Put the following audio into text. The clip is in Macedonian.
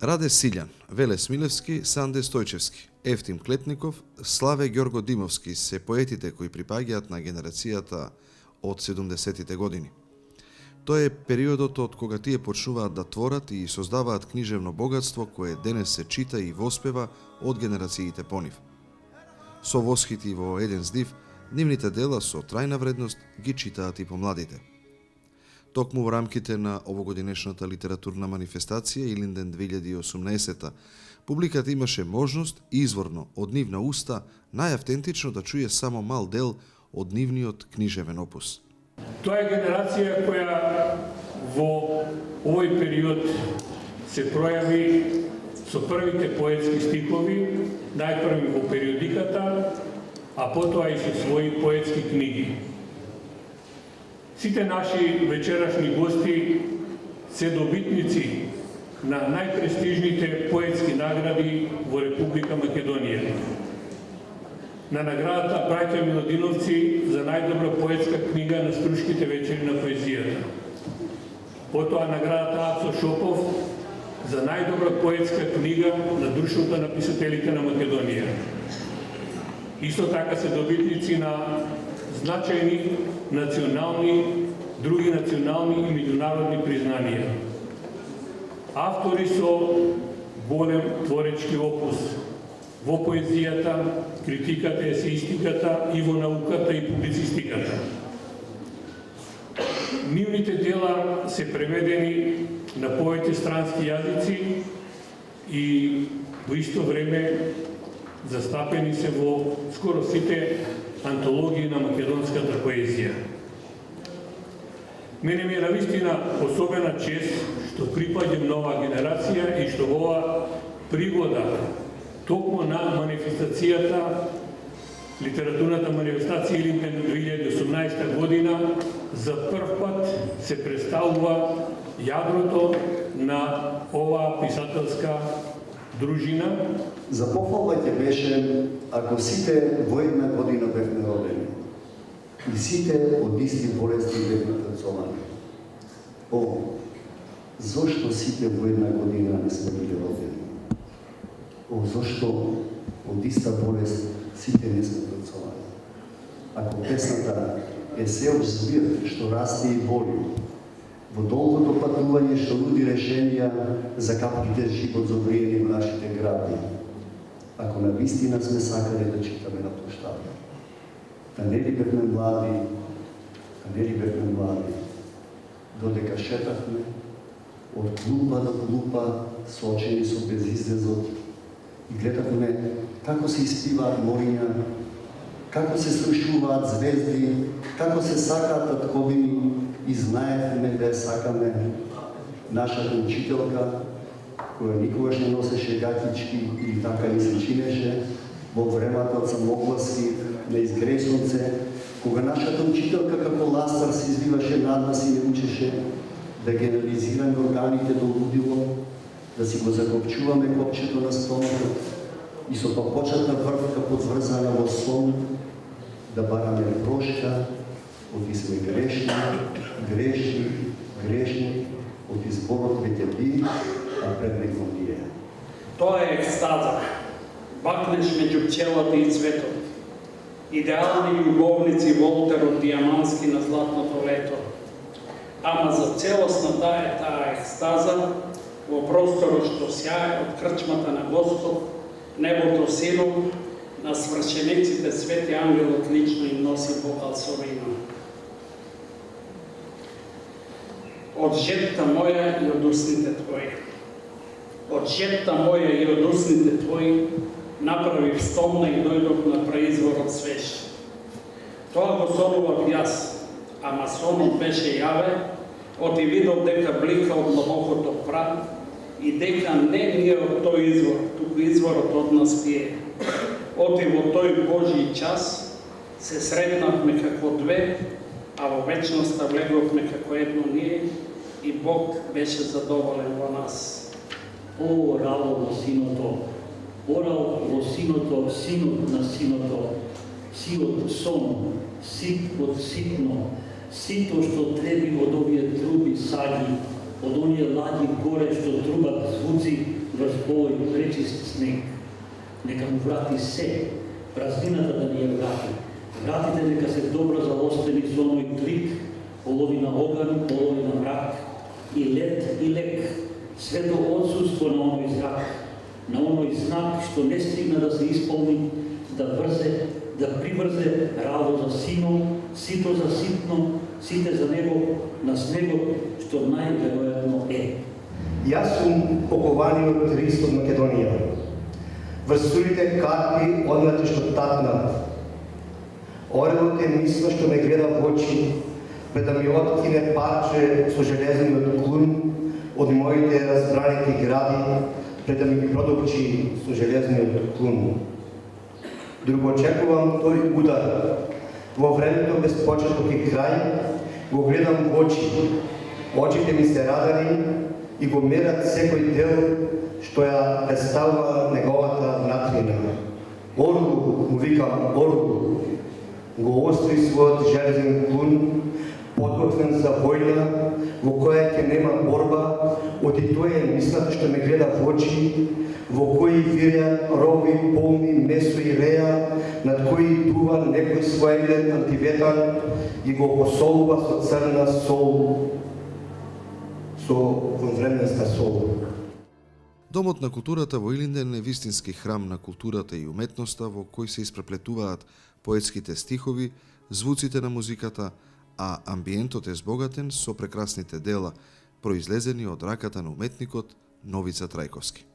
Раде Силјан, Веле Смилевски, Санде Стојчевски, Ефтим Клетников, Славе Ѓорго Димовски се поетите кои припаѓаат на генерацијата од 70-тите години. Тоа е периодот од кога тие почнуваат да творат и создаваат книжевно богатство кое денес се чита и воспева од генерациите по нив. Со восхити во еден здив, нивните дела со трајна вредност ги читаат и помладите. Токму во рамките на овогодинешната литературна манифестација Илинден 2018, публиката имаше можност изворно од нивна уста најавтентично да чуе само мал дел од нивниот книжевен опус. Тоа е генерација која во овој период се пројави со првите поетски стихови, најпрви во периодиката, а потоа и со своји поетски книги. Сите наши вечерашни гости се добитници на најпрестижните поетски награди во Република Македонија. На наградата Браќа Милодиновци за најдобра поетска книга на Струшките вечери на поезијата. Потоа наградата Ацо Шопов за најдобра поетска книга на Друштвото на писателите на Македонија. Исто така се добитници на значајни други национални и меѓународни признанија. Автори со голем творечки опус во поезијата, критиката, есеистиката и во науката и публицистиката. Нивните дела се преведени на повеќе странски јазици и во исто време застапени се во скоро сите антологии на македонската поезија. Мене ми е навистина особена чест што припаѓам на оваа генерација и што во оваа пригода токму на манифестацијата, литературната манифестација Илинден 2018 година, за прв пат се представува јадрото на оваа писателска дружина. За похвалба ќе беше ако сите во една година бевме родени и сите од исти болести бевме працовани. О, зошто сите во една година не сме били родени? О, зошто од иста болест сите не сме працовани? Ако песната е сеов збир што расте и боли, во долгото патување што нуди решенија за капките живот зобриени во нашите гради, ако навистина сме сакале да читаме на площада. Да не ли бевме млади, додека шетахме од клупа до клупа, соочени со безизлезот, и гледахме како се испиваат мориња, како се срушуваат звезди, како се сакаат татковини, и знаевме да ја сакаме нашата учителка, која никогаш не носеше гатички или така ни се чинеше во времето од самогласки на изгресонце, кога нашата учителка како ластар се извиваше над нас и не учеше да генерализираме органите до лудило, да си го закопчуваме копчето на стомакот и со папочата врвка подврзана во сон да бараме прошка, оти сме грешни, од изборот веќе би, а пред некој ние. Тоа е екстаза. Бакнеш меѓу пчелата и цветот. Идеални љубовници Волтер од Диамански на златното лето. Ама за целосната е таа екстаза во просторот што сјае од крчмата на Господ, небото сино, на свршениците Свети Ангелот лично им носи бокал со вино. Од жетта моја и од усните твои. Од жетта моја и од усните твои направив стомна и дојдов на произворот свеж. Тоа го сонував јас, ама сонот беше јаве, оти видов дека блика од длабокото прат и дека не ние од тој извор, туку изворот од нас пие. Оти во тој Божи час се сретнавме како две, а во вечноста влеговме како едно ние и Бог беше задоволен во нас. О, орало во синото, орал во синото, синот на синото, сиот сон, сит од ситно, сито што треби од овие труби саги, од оние лади горе што трубат звуци, врз овој пречист снег. Нека му врати се, празнината да ни ја врати. Вратите нека се добро залостени со оној трик, половина оган, половина мрак, и лед и лек, свето отсутство на оној зрак, на оној знак што не стигна да се исполни, да приврзе раво за сино, сито за ситно, сите за него, на снегот што најверојатно е. Јас сум покованиот рист од Македонија. Врз сурите карпи однате што татна. Орелот е мисла што ме гледа в очи, пред да ми откине парче со железниот клун од моите разбраните гради, пред да ми ги продолчи со железниот клун. Друго очекувам тој удар. Во времето без почеток и крај го гледам в очи. Очите ми се радари и го мерат секој дел што ја представува неговата внатрина. Орду, му викам, орду. Го остри својот железен клун, подготвен за војна, во која ќе нема борба, оти тој е мислата што ме гледа в очи, во кои вирja рови полни месо и реја, над кои дува некој своевиден антиветан и го посолува со црна сол, со вонвременска сол. Домот на културата во Илинден е вистински храм на културата и уметноста во кој се испреплетуваат поетските стихови, звуците на музиката, а амбиентот е збогатен со прекрасните дела, произлезени од раката на уметникот Новица Трајковски.